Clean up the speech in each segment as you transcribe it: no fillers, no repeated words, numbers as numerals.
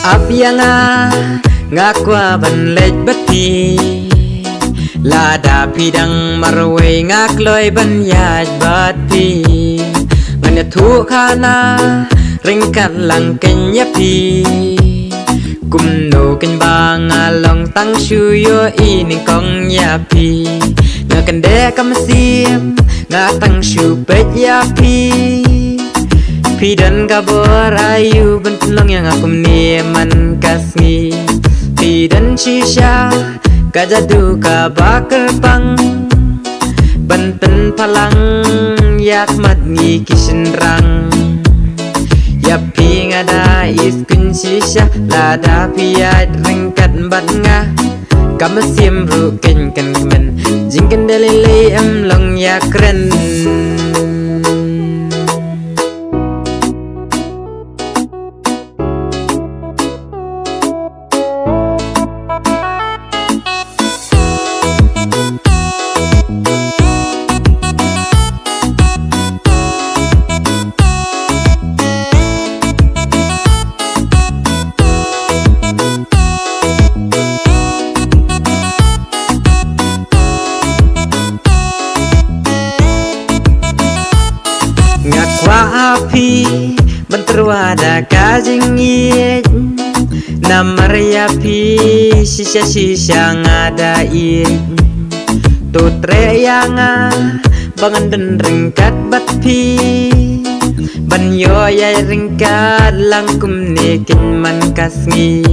Apianga ngakwa ban lej bati lada pidang marway ngakloy ban yaj bati nganya thu khana ringkat lang kenya pi kumno ken bang along tang shuyo ining kong ya pi ngakan de kam sim ngatang shu pet ya pi Pidan kabor ayu bentlong yang aku man kasngi Pidan shisha kajadu kabakar pang Benten palang yak madngi kishin rang Yapi ngada iskun shisha lada piyat ringkat bat nga Kamasim rukin kan men jingkan delilay long yak keren api benterwada kajing iej namar yapi sisa ngada iej tutre yanga bangan den ringkat batpi banyo ya ringkat langkum nikin man kasngi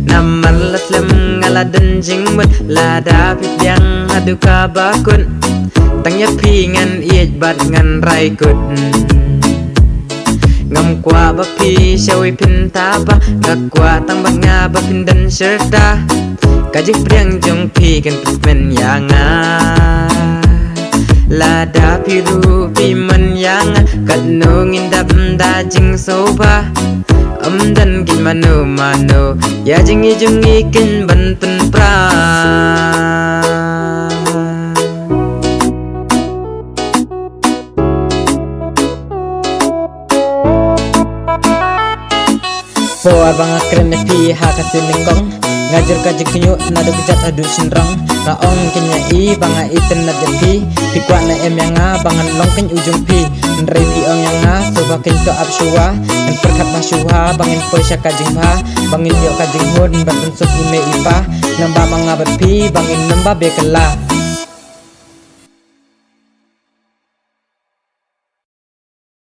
namar laslam ngaladen jingmut lada pityang aduka bakun tang yapi ngan iej bat ngan raikut ngam kwa bapi shawi pintaba ngakwa tang bat nga bapin dan serta kajik priang jong pi kan pismen yanga lada piru piman yanga katno ngindap da jing soba dan kin mano mano ya jingi jungi kin banten pra Po abang akren pi haka siningkong ngajar kajik kinyu nado kejat adu sinrang raong kenya i banga iten na jepi pikwa na em yang bangan longken ujung pi nrei pi ong yang soba ken to abshuwa en perkat mashuha bangin po sya kajing ha bangin yo kajing hod batun suk ime ipa namba manga pi bangin namba bekela